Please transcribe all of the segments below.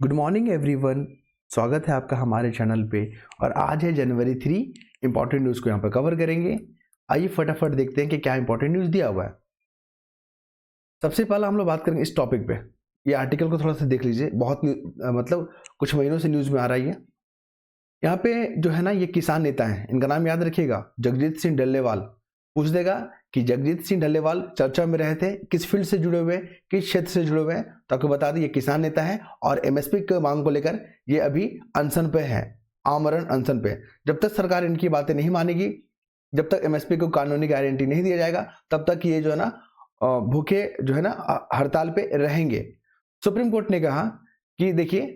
Good morning everyone. स्वागत है आपका हमारे चैनल पे। और आज है जनवरी 3। इंपॉर्टेंट न्यूज़ को यहाँ पर कवर करेंगे। आइए फटाफट देखते हैं कि क्या इंपॉर्टेंट न्यूज़ दिया हुआ है। सबसे पहला हम लोग बात करेंगे इस टॉपिक पे। ये आर्टिकल को थोड़ा सा देख लीजिए, बहुत मतलब कुछ महीनों से न्यूज़ में आ रही है। यहाँ पे जो है ना, ये किसान नेता हैं, इनका नाम याद रखिएगा, जगजीत सिंह डल्लेवाल। पूछ देगा कि जगजीत सिंह डल्लेवाल चर्चा में रहे थे, किस फील्ड से जुड़े हुए, किस क्षेत्र से जुड़े हुए हैं, तो आपको बता दें ये किसान नेता है और एमएसपी की मांग को लेकर ये अभी अनशन पे है, आमरण अनशन पे। जब तक सरकार इनकी बातें नहीं मानेगी, जब तक एमएसपी को कानूनी गारंटी नहीं दिया जाएगा, तब तक ये जो है ना भूखे जो है ना हड़ताल पे रहेंगे। सुप्रीम कोर्ट ने कहा कि देखिए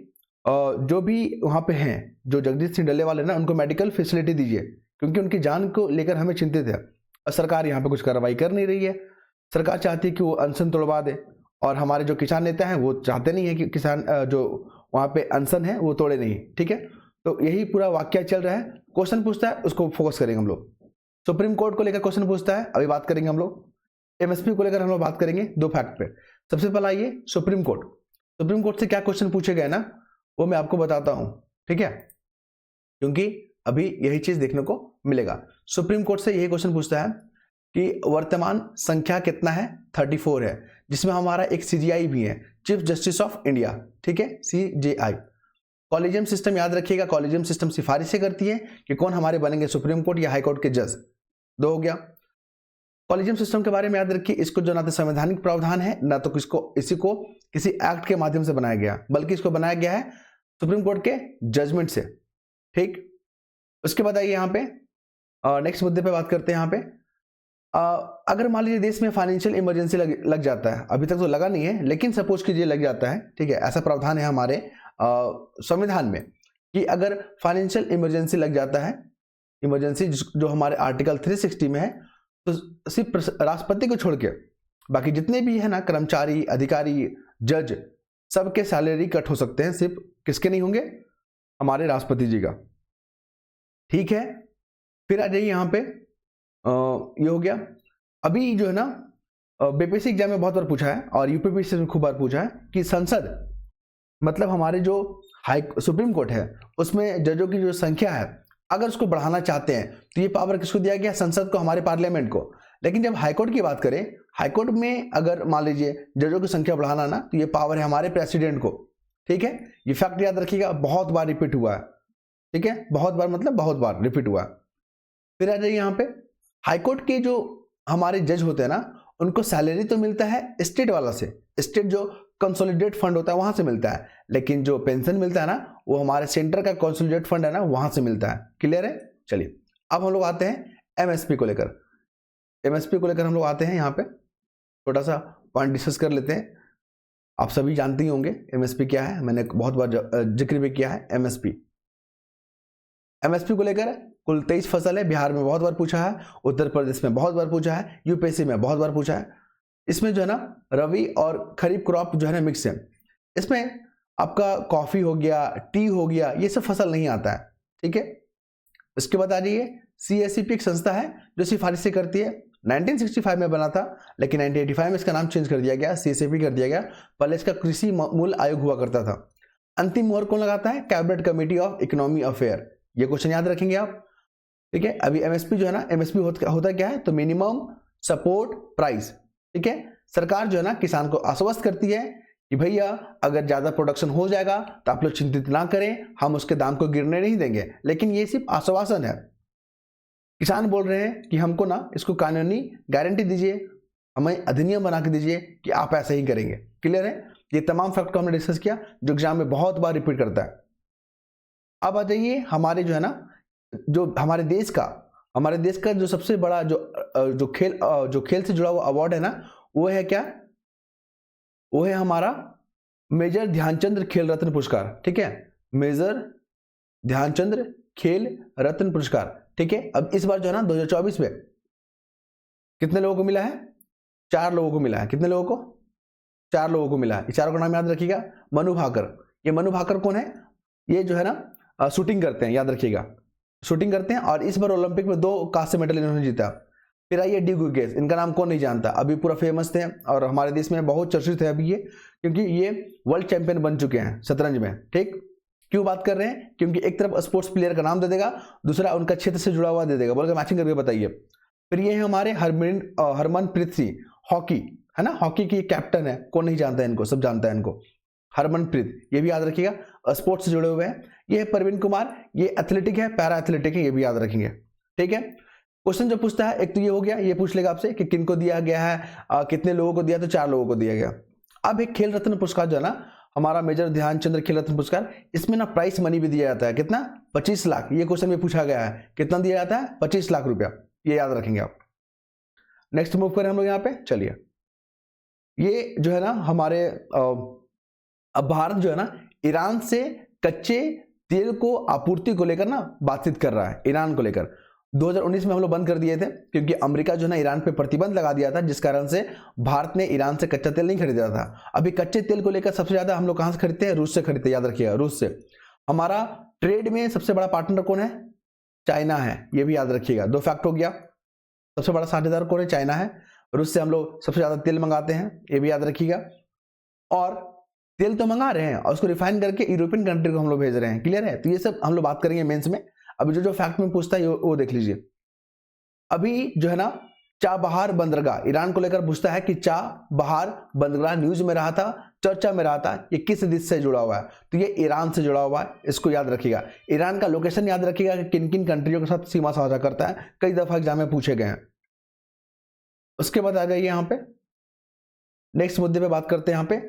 जो भी वहाँ पे हैं, जो जगजीत सिंह डल्लेवाल है ना, उनको मेडिकल फैसिलिटी दीजिए, क्योंकि उनकी जान को लेकर हमें चिंतित है। और सरकार यहाँ पे कुछ कार्रवाई कर नहीं रही है। सरकार चाहती है कि वो अनशन तोड़वा दे, और हमारे जो किसान नेता हैं वो चाहते नहीं है कि किसान जो वहाँ पे अनशन है वो तोड़े नहीं। ठीक है, तो यही पूरा वाक्य चल रहा है। क्वेश्चन पूछता है, उसको फोकस करेंगे हम लोग। सुप्रीम कोर्ट को लेकर क्वेश्चन पूछता है, अभी बात करेंगे हम लोग। एमएसपी को लेकर हम लोग बात करेंगे दो फैक्ट पे। सबसे पहला ये सुप्रीम कोर्ट से क्या क्वेश्चन पूछे गए ना, वो मैं आपको बताता हूं। ठीक है, क्योंकि अभी यही चीज देखने को मिलेगा। सुप्रीम कोर्ट से यही क्वेश्चन पूछता है कि वर्तमान संख्या कितना है, 34 है, जिसमें हमारा एक सीजीआई भी है, चीफ जस्टिस ऑफ इंडिया। ठीक है, सीजेआई। कॉलेजियम सिस्टम याद रखिएगा, कॉलेजियम सिस्टम सिफारिशें करती है कि कौन हमारे बनेंगे सुप्रीम कोर्ट या हाई कोर्ट के जज। दो हो गया। कॉलेजियम सिस्टम के बारे में याद रखिए, इसको जो ना तो संवैधानिक प्रावधान है, ना तो इसी को किसी एक्ट के माध्यम से बनाया गया, बल्कि इसको बनाया गया है सुप्रीम कोर्ट के जजमेंट से। ठीक, उसके बाद आइए यहाँ पे नेक्स्ट मुद्दे पे बात करते हैं। यहाँ पे अगर मान लीजिए देश में फाइनेंशियल इमरजेंसी लग जाता है, अभी तक तो लगा नहीं है, लेकिन सपोज कीजिए लग जाता है। ठीक है, ऐसा प्रावधान है हमारे संविधान में कि अगर फाइनेंशियल इमरजेंसी लग जाता है, इमरजेंसी जो हमारे आर्टिकल 360 में है, तो सिर्फ राष्ट्रपति को छोड़ के बाकी जितने भी है ना कर्मचारी, अधिकारी, जज, सबके सैलरी कट हो सकते हैं। सिर्फ किसके नहीं होंगे, हमारे राष्ट्रपति जी का। ठीक है, फिर आ जाइए यहाँ पे ये हो गया। अभी जो है ना बीपीएससी एग्जाम में बहुत बार पूछा है और यूपीपीएससी में खूब बार पूछा है कि संसद, मतलब हमारे जो सुप्रीम कोर्ट है, उसमें जजों की जो संख्या है, अगर उसको बढ़ाना चाहते हैं तो ये पावर किसको दिया गया, संसद को, हमारे पार्लियामेंट को। लेकिन जब हाईकोर्ट की बात करें, हाईकोर्ट में अगर मान लीजिए जजों की संख्या बढ़ाना ना, तो ये पावर है हमारे प्रेसिडेंट को। ठीक है, ये फैक्ट याद रखिएगा, बहुत बार रिपीट हुआ है। ठीक है, बहुत बार मतलब बहुत बार रिपीट हुआ है। फिर आ जाइए यहाँ पे, हाईकोर्ट के जो हमारे जज होते हैं ना, उनको सैलरी तो मिलता है स्टेट वाला से, स्टेट जो कंसोलिडेट फंड होता है वहां से मिलता है, लेकिन जो पेंशन मिलता है ना, वो हमारे सेंटर का कंसोलिडेट फंड है ना, वहां से मिलता है। क्लियर है? चलिए अब हम लोग आते हैं एमएसपी को लेकर। एमएसपी को लेकर हम लोग आते हैं, यहाँ पे छोटा सा पॉइंट डिस्कस कर लेते हैं। आप सभी जानते ही होंगे एमएसपी क्या है, मैंने बहुत बार जिक्र भी किया है। एमएसपी को लेकर कुल 23 फसल है। बिहार में बहुत बार पूछा है, उत्तर प्रदेश में बहुत बार पूछा है, यूपीएससी में बहुत बार पूछा है। इसमें जो है ना रबी और खरीफ क्रॉप जो है ना मिक्स है। इसमें आपका कॉफी हो गया, टी हो गया, ये सब फसल नहीं आता है। ठीक है, इसके बाद आ जाइए, सीएससीपी एक संस्था है जो सिफारिशें करती है। 1965 में बना था, लेकिन 1985 में इसका नाम चेंज कर दिया गया, सीएससीपी कर दिया गया। पहले इसका कृषि मूल्य आयोग हुआ करता था। अंतिम मोहर कौन लगाता है, cabinet committee of economy affair. ये क्वेश्चन याद रखेंगे आप। ठीक है, अभी एमएसपी जो है ना, एमएसपी होता क्या है, तो मिनिमम सपोर्ट प्राइस। ठीक है, सरकार जो है ना किसान को आश्वस्त करती है कि भैया अगर ज्यादा प्रोडक्शन हो जाएगा तो आप लोग चिंतित ना करें, हम उसके दाम को गिरने नहीं देंगे। लेकिन ये सिर्फ आश्वासन है। किसान बोल रहे हैं कि हमको ना इसको कानूनी गारंटी दीजिए, हमें अधिनियम बना के दीजिए कि आप ऐसा ही करेंगे। क्लियर है? ये तमाम फैक्ट को हमने डिस्कस किया, जो एग्जाम में बहुत बार रिपीट करता है। अब आ जाइए हमारे जो है ना, जो हमारे देश का जो सबसे बड़ा जो खेल से जुड़ा हुआ अवार्ड है ना, वो है क्या, वो है हमारा मेजर ध्यानचंद्र खेल रत्न पुरस्कार। ठीक है, मेजर ध्यानचंद्र खेल रत्न पुरस्कार। ठीक है, अब इस बार जो है ना 2024 में कितने लोगों को मिला है, 4 लोगों को मिला है। कितने लोगों को, 4 लोगों को मिला है। इस चारों का नाम याद रखिएगा। मनु भाकर, ये मनु भाकर कौन है, ये जो है ना शूटिंग करते हैं, याद रखिएगा, शूटिंग करते हैं, और इस बार ओलंपिक में 2 कांस्य मेडल इन्होंने जीता। फिर आइए डी गुगेस, इनका नाम कौन नहीं जानता, अभी पूरा फेमस थे और हमारे देश में बहुत चर्चित है अभी ये, क्योंकि ये वर्ल्ड चैंपियन बन चुके हैं शतरंज में। ठीक, क्यों बात कर रहे हैं? क्योंकि एक तरफ स्पोर्ट्स प्लेयर का नाम दे देगा, दूसरा उनका क्षेत्र से जुड़ा हुआ दे देगा, बोलेगा मैचिंग करके बताइए। फिर ये है हमारे हरमनप्रीत सिंह, हॉकी है ना, हॉकी की कैप्टन है, कौन नहीं जानता है इनको, सब जानता है इनको, हरमनप्रीत, ये भी याद रखिएगा, स्पोर्ट्स से जुड़े हुए हैं। ये है प्रवीण कुमार, ये एथलेटिक है, पैरा एथलेटिक है, ये भी याद रखेंगे। ठीक है, क्वेश्चन जो पूछता है एक तो ये हो गया, ये पूछ लेगा आपसे कि किन को दिया गया है, कितने लोगों को दिया, तो 4 लोगों को दिया गया। अब एक खेल रत्न पुरस्कार जो है ना, हमारा मेजर ध्यानचंद्र खेल रत्न पुरस्कार, इसमें ना प्राइस मनी भी दिया जाता है, कितना? 25 लाख। ये क्वेश्चन में पूछा गया है, कितना दिया जाता है? 25 लाख रुपया, ये याद रखेंगे आप। नेक्स्ट मूव करें हम लोग यहाँ पे, चलिए। ये जो है ना हमारे अब भारत जो है ना ईरान से कच्चे तेल को आपूर्ति को लेकर ना बातचीत कर रहा है, ईरान को लेकर। 2019 में हम लोग बंद कर दिए थे क्योंकि अमेरिका जो है ना ईरान पे प्रतिबंध लगा दिया था, जिस कारण से भारत ने ईरान से कच्चा तेल नहीं खरीदा था। अभी कच्चे तेल को लेकर सबसे ज्यादा हम लोग कहां से खरीदते हैं? रूस से खरीदते हैं, याद रखिएगा, रूस से। हमारा ट्रेड में सबसे बड़ा पार्टनर कौन है? चाइना है, ये भी याद रखिएगा। 2 फैक्ट हो गया, सबसे बड़ा साझेदार कौन है? चाइना है। रूस से हम लोग सबसे ज्यादा तेल मंगाते हैं, ये भी याद रखिएगा। और तेल तो मंगा रहे हैं और उसको रिफाइन करके यूरोपियन कंट्री को हम लोग भेज रहे हैं, क्लियर है? तो ये सब हम लोग बात करेंगे मेंस में। अभी जो फैक्ट में पूछता है वो देख लीजिए। अभी जो है ना चाबहार बंदरगाह ईरान को लेकर पूछता है कि चाबहार बंदरगाह न्यूज में रहा था, चर्चा में रहा था, ये किस देश से जुड़ा हुआ है? तो ये ईरान से जुड़ा हुआ है, इसको याद रखिएगा। ईरान का लोकेशन याद रखिएगा कि किन किन कंट्रियों के साथ सीमा साझा करता है, कई दफा एग्जाम में पूछे गए हैं। उसके बाद आ जाइए यहाँ पे, नेक्स्ट मुद्दे पे बात करते हैं।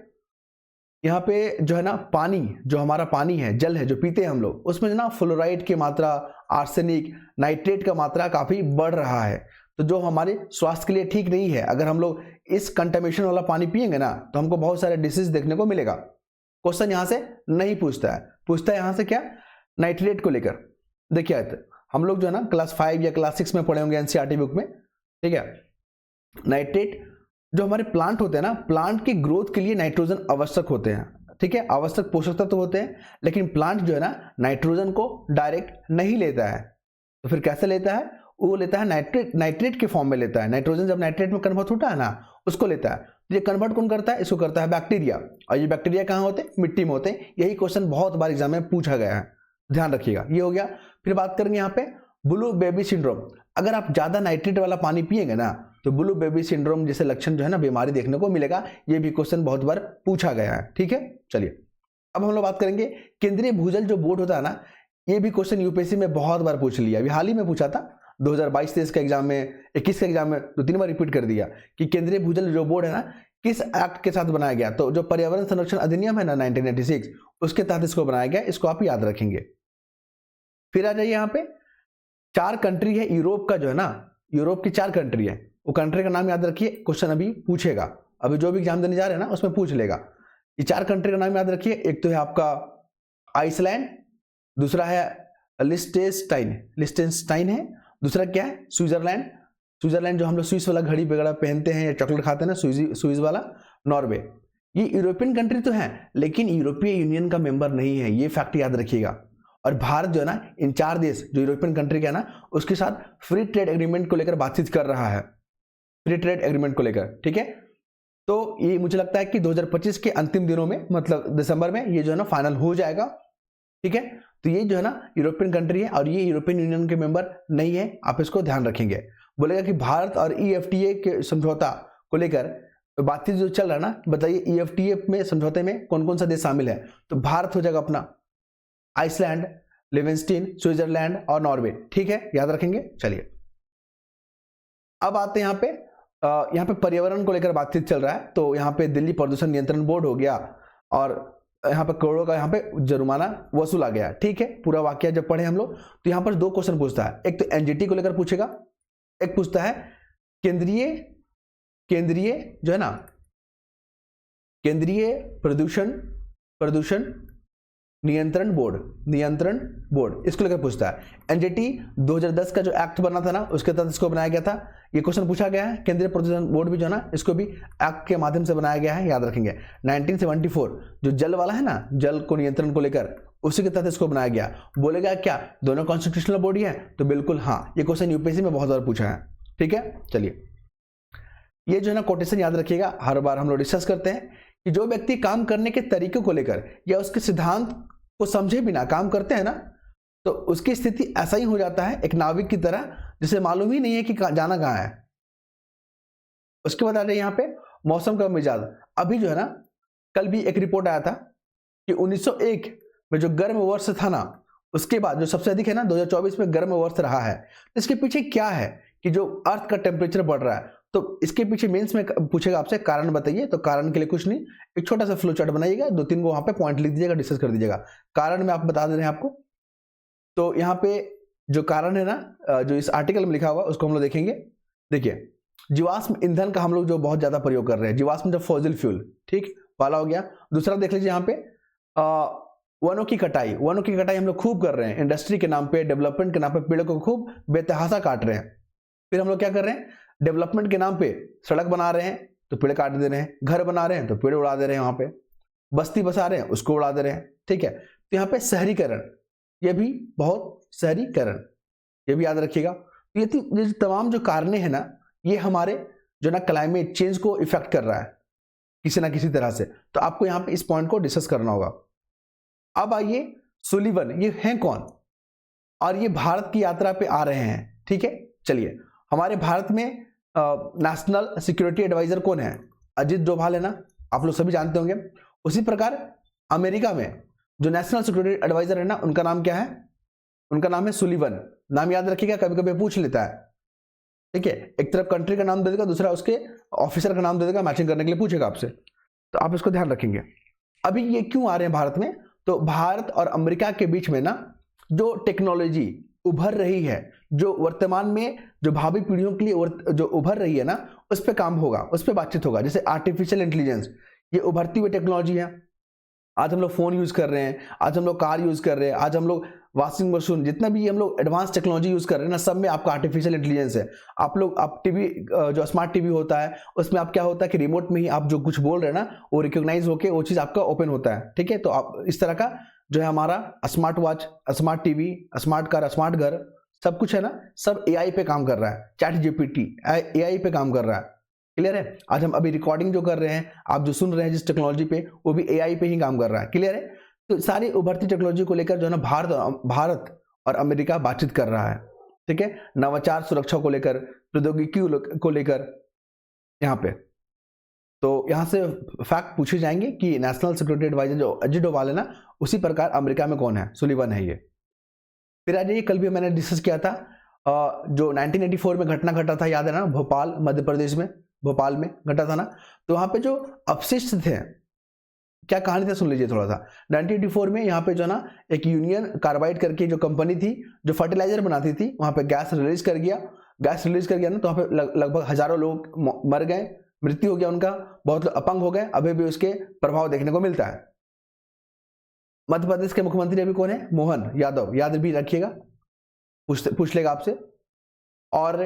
यहाँ पे जो है ना पानी, जो हमारा पानी है, जल है जो पीते हैं हम लोग, उसमें जो ना फ्लोराइड की मात्रा, आर्सेनिक, नाइट्रेट का मात्रा काफी बढ़ रहा है, तो जो हमारे स्वास्थ्य के लिए ठीक नहीं है। अगर हम लोग इस कंटामिनेशन वाला पानी पिएंगे ना तो हमको बहुत सारे डिसीज देखने को मिलेगा। क्वेश्चन यहाँ से नहीं पूछता है, पूछता है यहाँ से क्या? नाइट्रेट को लेकर। देखिए हम लोग जो है ना क्लास 5 या क्लास 6 में पढ़े होंगे एनसीईआरटी बुक में, ठीक है। नाइट्रेट जो हमारे प्लांट होते हैं ना, प्लांट की ग्रोथ के लिए नाइट्रोजन आवश्यक होते हैं, ठीक है, आवश्यक पोषक तत्व तो होते हैं, लेकिन प्लांट जो है ना नाइट्रोजन को डायरेक्ट नहीं लेता है। तो फिर कैसे लेता है? वो लेता है नाइट्रेट के फॉर्म में लेता है। नाइट्रोजन जब नाइट्रेट में कन्वर्ट होता है ना, उसको लेता है। तो ये कन्वर्ट कौन करता है? इसको करता है बैक्टीरिया। और ये बैक्टीरिया कहाँ होते हैं? मिट्टी में होते हैं। यही क्वेश्चन बहुत बार एग्जाम में पूछा गया है, ध्यान रखिएगा। ये हो गया। फिर बात करेंगे यहाँ पे ब्लू बेबी सिंड्रोम। अगर आप ज्यादा नाइट्रेट वाला पानी पिएंगे ना तो ब्लू बेबी सिंड्रोम जैसे लक्षण जो है ना बीमारी देखने को मिलेगा। ये भी क्वेश्चन बहुत बार पूछा गया है, ठीक है। चलिए अब हम लोग बात करेंगे केंद्रीय भूजल जो बोर्ड होता है ना, ये भी क्वेश्चन यूपीएससी में बहुत बार पूछ लिया। अभी हाल ही में पूछा था 2022-23 के एग्जाम में, 21 के एग्जाम में 2-3 बार रिपीट कर दिया कि केंद्रीय भूजल जो बोर्ड है ना किस एक्ट के साथ बनाया गया। तो जो पर्यावरण संरक्षण अधिनियम है ना 1986, उसके तहत इसको बनाया गया। इसको आप याद रखेंगे। फिर आ जाइए यहाँ पे 4 कंट्री है यूरोप का, जो है ना यूरोप की 4 कंट्री है, वो कंट्री का नाम याद रखिए। क्वेश्चन अभी पूछेगा, अभी जो भी एग्जाम देने जा रहे हैं ना उसमें पूछ लेगा। ये 4 कंट्री का नाम याद रखिए। एक तो है आपका आइसलैंड, दूसरा है लिस्टेनस्टाइन है, दूसरा क्या है? स्विट्जरलैंड जो हम लोग स्विस वाला घड़ी वगैरह पहनते हैं या चॉकलेट खाते हैं ना, स्विस वाला। नॉर्वे। ये यूरोपियन कंट्री तो है लेकिन यूरोपीय यूनियन का मेंबर नहीं है, ये फैक्ट याद रखिएगा। और भारत जो है ना इन 4 देश जो यूरोपियन कंट्री का है ना उसके साथ फ्री ट्रेड एग्रीमेंट को लेकर बातचीत कर रहा है, फ्री ट्रेड एग्रीमेंट को लेकर, ठीक है। तो ये मुझे लगता है कि 2025 के अंतिम दिनों में, मतलब दिसंबर में, ये जो है ना फाइनल हो जाएगा, ठीक है। तो ये जो है ना यूरोपियन कंट्री है और ये यूरोपियन यूनियन के मेंबर नहीं है, आप इसको ध्यान रखेंगे। बोलेगा कि भारत और EFTA के समझौता को लेकर बातचीत जो चल रहा है ना, बताइए EFTA में समझौते में कौन कौन सा देश शामिल है? तो भारत हो जाएगा अपना, आइसलैंड, लिवेंस्टीन, स्विट्जरलैंड और नॉर्वे, ठीक है, याद रखेंगे। चलिए अब आते हैं यहाँ पे पर्यावरण को लेकर बातचीत चल रहा है। तो यहाँ पे दिल्ली प्रदूषण नियंत्रण बोर्ड हो गया और यहाँ पे करोड़ों का यहाँ पे जुर्माना वसूला गया, ठीक है। पूरा वाक्य जब पढ़े हम लोग तो यहाँ पर 2 क्वेश्चन पूछता है। एक तो NGT को लेकर पूछेगा, एक पूछता है केंद्रीय जो है ना केंद्रीय प्रदूषण नियंत्रण बोर्ड, इसको लेकर पूछता है। NGT 2010 का जो एक्ट बना था ना उसके तहत इसको बनाया गया था। ये क्वेश्चन पूछा गया है। केंद्रीय प्रदूषण बोर्ड भी जो है ना इसको भी एक्ट के माध्यम से बनाया गया है, याद रखेंगे। 1974 जो जल वाला है ना, जल को नियंत्रण को लेकर, उसी के तहत इसको बनाया गया। बोलेगा क्या दोनों कॉन्स्टिट्यूशनल बॉडी है? तो बिल्कुल हाँ, ये क्वेश्चन यूपीएससी में बहुत बार पूछा है, ठीक है। चलिए ये जो है ना कोटेशन याद रखिएगा, हर बार हम लोग डिस्कस करते हैं कि जो व्यक्ति काम करने के तरीके को लेकर या उसके सिद्धांत को समझे बिना काम करते हैं ना, तो उसकी स्थिति ऐसा ही हो जाता है एक नाविक की तरह, जिसे मालूम ही नहीं है कि जाना कहाँ है। उसके बाद आ रहे यहाँ पे मौसम का मिजाज। अभी जो है ना, कल भी एक रिपोर्ट आया था कि 1901 में जो गर्म वर्ष था ना, उसके बाद जो सबसे अधिक है ना 2024 में गर्म वर्ष रहा है। तो इसके पीछे क्या है कि जो अर्थ का टेम्परेचर बढ़ रहा है, तो इसके पीछे मेंस में पूछेगा आपसे कारण बताइए। तो कारण के लिए कुछ नहीं, एक छोटा सा फ्लो चार्ट बनाइएगा, 2-3 को वहां पे पॉइंट लिख दीजिएगा, डिस्कस कर दीजिएगा। कारण में आप बता दे रहे हैं आपको। तो यहाँ पे जो कारण है ना, जो इस आर्टिकल में लिखा हुआ उसको हम लोग देखेंगे। देखिए, जीवाश्म ईंधन का हम लोग जो बहुत ज्यादा प्रयोग कर रहे हैं, जीवाश्म जो फॉसिल फ्यूल, ठीक वाला हो गया। दूसरा देख लीजिए यहाँ पे वनों की कटाई हम लोग खूब कर रहे हैं, इंडस्ट्री के नाम पे, डेवलपमेंट के नाम पे पेड़ों को खूब बेतहाशा काट रहे हैं। फिर हम लोग क्या कर रहे हैं, डेवलपमेंट के नाम पे सड़क बना रहे हैं तो पेड़ काट दे रहे हैं, घर बना रहे हैं तो पेड़ उड़ा दे रहे हैं, वहां पे बस्ती बसा रहे हैं उसको उड़ा दे रहे हैं, ठीक है। तो यहाँ पे शहरीकरण, ये भी बहुत शहरीकरण, ये भी याद रखिएगा। तो ये तमाम जो कारणे हैं ना, ये हमारे जो ना क्लाइमेट चेंज को इफेक्ट कर रहा है किसी ना किसी तरह से। तो आपको यहाँ पे इस पॉइंट को डिस्कस करना होगा। अब आइए, सुलिवन ये हैं कौन, और ये भारत की यात्रा पे आ रहे हैं, ठीक है। चलिए, हमारे भारत में नेशनल सिक्योरिटी एडवाइजर कौन है, अजित डोभाल है ना, आप लोग सभी जानते होंगे। उसी प्रकार अमेरिका में जो नेशनल सिक्योरिटी एडवाइजर है ना, उनका नाम क्या है, उनका नाम है सुलिवन। नाम याद रखिएगा, कभी कभी पूछ लेता है, ठीक है। एक तरफ कंट्री का नाम दे देगा, दूसरा उसके ऑफिसर का नाम दे देगा, मैचिंग करने के लिए पूछेगा आपसे, तो आप इसको ध्यान रखेंगे। अभी ये क्यों आ रहे हैं भारत में, तो भारत और अमेरिका के बीच में ना जो टेक्नोलॉजी उभर रही है, जो वर्तमान में जो भावी पीढ़ियों के लिए जो उभर रही है ना, उस पर काम होगा, उस पर बातचीत होगा। जैसे आर्टिफिशियल इंटेलिजेंस, ये उभरती हुई टेक्नोलॉजी है। आज हम लोग फोन यूज कर रहे हैं, आज हम लोग कार यूज कर रहे हैं, आज हम लोग वॉशिंग मशीन, जितना भी हम लोग एडवांस टेक्नोलॉजी यूज कर रहे हैं ना, सब में आपका आर्टिफिशियल इंटेलिजेंस है। आप टीवी, जो स्मार्ट टीवी होता है, उसमें आप क्या होता है कि रिमोट में ही आप जो कुछ बोल रहे हैं ना, वो रिकॉग्नाइज होकर वो चीज आपका ओपन होता है, ठीक है। तो आप इस तरह का जो है हमारा smart watch, smart TV, smart car, smart घर, सब कुछ है ना, सब एआई पे काम कर रहा है। चैट जीपीटी एआई पे काम कर रहा है, क्लियर है। आज हम अभी रिकॉर्डिंग जो कर रहे हैं, आप जो सुन रहे हैं जिस टेक्नोलॉजी पे, वो भी एआई पे ही काम कर रहा है, क्लियर है। तो सारी उभरती टेक्नोलॉजी को लेकर जो है ना भारत और अमेरिका बातचीत कर रहा है, ठीक है। नवाचार, सुरक्षा को लेकर, प्रौद्योगिकी को लेकर यहाँ पे। तो यहाँ से फैक्ट पूछे जाएंगे कि नेशनल सिक्योरिटी एडवाइजर जो अजित डोभाल है ना, उसी प्रकार अमेरिका में कौन है, सुलिवन है ये। फिर आज ये कल भी मैंने डिस्कस किया था, जो 1984 में घटना घटा था, याद है ना, भोपाल मध्य प्रदेश में, भोपाल में घटा था ना। तो वहां पे जो अपशिष्ट थे, क्या कहानी था सुन लीजिए थोड़ा सा। 1984 में यहाँ पे जो ना एक यूनियन कार्बाइड करके जो कंपनी थी, जो फर्टिलाइजर बनाती थी, वहां पे गैस रिलीज कर गया ना, तो वहां पे लगभग हजारों लोग मर गए, मृत्यु हो गया उनका, बहुत लोग अपंग हो गए। अभी भी उसके प्रभाव देखने को मिलता है। मध्य प्रदेश के मुख्यमंत्री अभी कौन है, मोहन यादव, याद भी रखिएगा, पूछ लेगा आपसे। और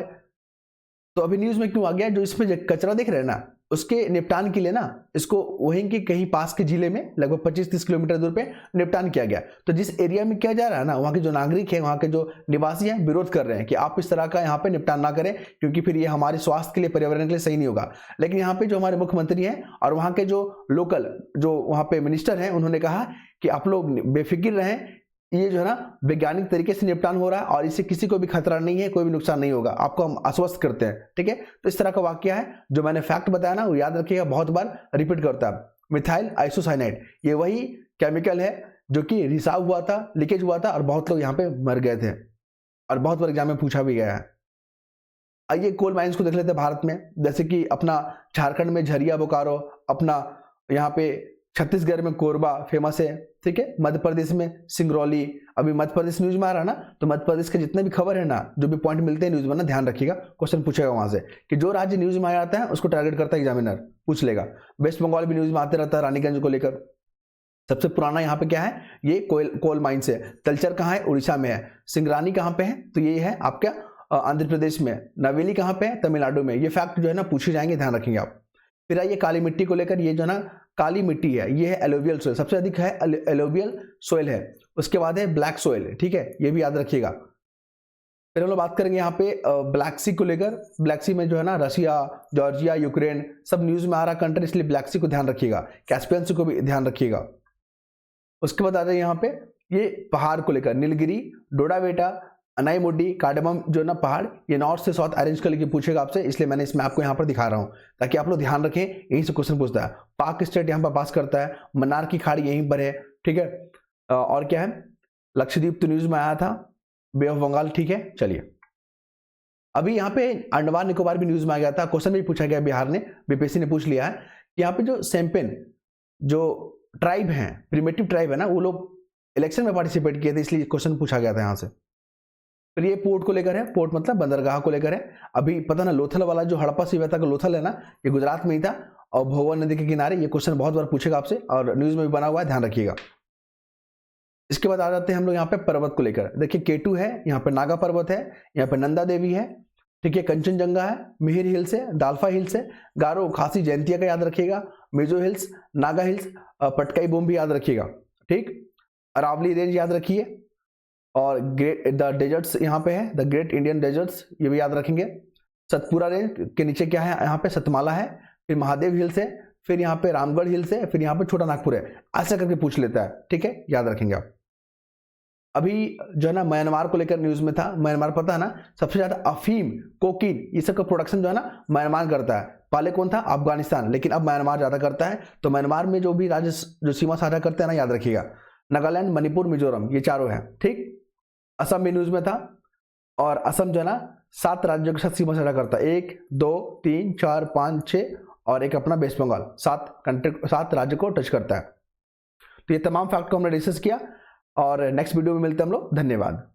तो अभी न्यूज में क्यों आ गया, जो इसमें कचरा देख रहे हैं ना, उसके निपटान के लिए ना इसको वहीं के कहीं पास के जिले में लगभग 25-30 किलोमीटर दूर पे निपटान किया गया। तो जिस एरिया में किया जा रहा है ना, वहाँ के जो नागरिक हैं, वहाँ के जो निवासी हैं, विरोध कर रहे हैं कि आप इस तरह का यहाँ पे निपटान ना करें, क्योंकि फिर ये हमारे स्वास्थ्य के लिए, पर्यावरण के लिए सही नहीं होगा। लेकिन यहाँ पे जो हमारे मुख्यमंत्री हैं और वहाँ के जो लोकल जो वहाँ पे मिनिस्टर हैं, उन्होंने कहा कि आप लोग बेफिक्र रहें, ये जो है ना वैज्ञानिक तरीके से निपटान हो रहा है और इससे किसी को भी खतरा नहीं है, कोई भी नुकसान नहीं होगा, आपको हम आश्वस्त करते हैं, ठीक है। तो इस तरह का वाक्य है, जो मैंने फैक्ट बताया ना, वो याद रखिएगा, बहुत बार रिपीट करता है। मिथाइल आइसोसाइनाइड, ये वही केमिकल है जो कि रिसाव हुआ था, लीकेज हुआ था और बहुत लोग यहाँ पे मर गए थे, और बहुत बार एग्जाम में पूछा भी गया है। आइए कोल माइंस को देख लेते हैं भारत में, जैसे कि अपना झारखंड में झरिया बोकारो, अपना यहाँ पे छत्तीसगढ़ में कोरबा फेमस है, ठीक है। मध्य प्रदेश में सिंगरौली, अभी मध्य प्रदेश न्यूज में आ रहा ना, तो मध्य प्रदेश के जितने भी खबर है ना, जो भी पॉइंट मिलते हैं न्यूज में ना, ध्यान रखिएगा, क्वेश्चन पूछेगा वहां से कि जो राज्य न्यूज में आ जाता है उसको टारगेट करता है एग्जामिनर, पूछ लेगा। वेस्ट बंगाल भी न्यूज में आते रहता है रानीगंज को लेकर। सबसे पुराना यहाँ पे क्या है, ये कोल माइंस है। तलचर कहाँ है, उड़ीसा में है। सिंगरानी कहाँ पे है, तो ये है आपका आंध्र प्रदेश में। नवेली कहाँ पे है, तमिलनाडु में। ये फैक्ट जो है ना पूछे जाएंगे, ध्यान रखेंगे आप। फिर आइए काली मिट्टी को लेकर, ये जो ना काली मिट्टी है, ये है एलोवियल सोइल, सबसे अधिक है एलोवियल सोइल है। उसके बाद है ब्लैक सोइल, ठीक है, ये भी याद रखिएगा। फिर हम लोग बात करेंगे यहाँ पे ब्लैक सी को लेकर। ब्लैक सी में जो है ना रसिया, जॉर्जिया, यूक्रेन सब न्यूज में आ रहा कंट्री, इसलिए ब्लैक सी को ध्यान रखिएगा। कैस्पियन सी को भी ध्यान रखिएगा। उसके बाद आ जाए यहाँ पे ये पहाड़ को लेकर, नीलगिरी, डोडाबेटा, अनाईमुडी, कार्डेमम जो ना पहाड़, ये नॉर्थ से साउथ अरेंज करके पूछेगा आपसे, इसलिए मैंने इसमें आपको यहाँ पर दिखा रहा हूँ ताकि आप लोग ध्यान रखें, यहीं से क्वेश्चन पूछता है। पाक स्टेट यहाँ पर पास करता है, मन्नार की खाड़ी यहीं पर है, ठीक है। और क्या है, लक्षद्वीप तो न्यूज में आया था, बे ऑफ बंगाल, ठीक है। चलिए अभी यहाँ पे अंडमान निकोबार भी न्यूज में आ गया था, क्वेश्चन भी पूछा गया, बिहार ने, बीपीएससी ने पूछ लिया है कि यहाँ पे जो सैम्पेन जो ट्राइब है, प्रिमेटिव ट्राइब है ना, वो लोग इलेक्शन में पार्टिसिपेट किए थे, इसलिए क्वेश्चन पूछा गया था यहाँ से। फिर ये पोर्ट को लेकर है, पोर्ट मतलब बंदरगाह को लेकर है। अभी पता ना लोथल वाला जो हड़प्पा सभ्यता का लोथल है ना, ये गुजरात में ही था और भोगवन नदी के किनारे। ये क्वेश्चन बहुत बार पूछेगा आपसे और न्यूज में भी बना हुआ है, ध्यान रखिएगा। इसके बाद आ जाते हैं हम लोग यहाँ पे पर्वत को लेकर। देखिए केटू है, यहाँ पे नागा पर्वत है, यहाँ पे नंदा देवी है, ठीक है। कंचनजंगा है, मिहिर हिल्स है, दाल्फा हिल्स है, गारो खासी जयंतिया का याद रखिएगा, मिजो हिल्स, नागा हिल्स, पटकाई बोम भी याद रखिएगा, ठीक। अरावली रेंज याद रखिए, और ग्रेट द डेजर्ट्स यहाँ पे है, द ग्रेट इंडियन डेजर्ट्स, ये भी याद रखेंगे। सतपुरा रेंज के नीचे क्या है, यहाँ पे सतमाला है, फिर महादेव हिल्स है, फिर यहाँ पे रामगढ़ हिल्स है, फिर यहाँ पे छोटा नागपुर है, ऐसा करके पूछ लेता है, ठीक है, याद रखेंगे आप। अभी जो है ना म्यांमार को लेकर न्यूज में था। म्यांमार पता है ना, सबसे ज्यादा अफीम, कोकीन, ये सब का प्रोडक्शन जो है ना म्यांमार करता है। पहले कौन था, अफगानिस्तान, लेकिन अब म्यांमार ज्यादा करता है। तो म्यांमार में जो भी राज्य जो सीमा साझा करते हैं ना, याद रखिएगा, नागालैंड, मणिपुर, मिजोरम, ये चारों हैं, ठीक। असम भी न्यूज में था, और असम जो है ना 7 राज्यों के साथ सीमा साझा करता है, 1 2 3 4 5 6 और एक अपना वेस्ट बंगाल, 7 राज्य को टच करता है। तो ये तमाम फैक्ट को हमने डिस्कस किया और नेक्स्ट वीडियो में मिलते हैं हम लोग। धन्यवाद।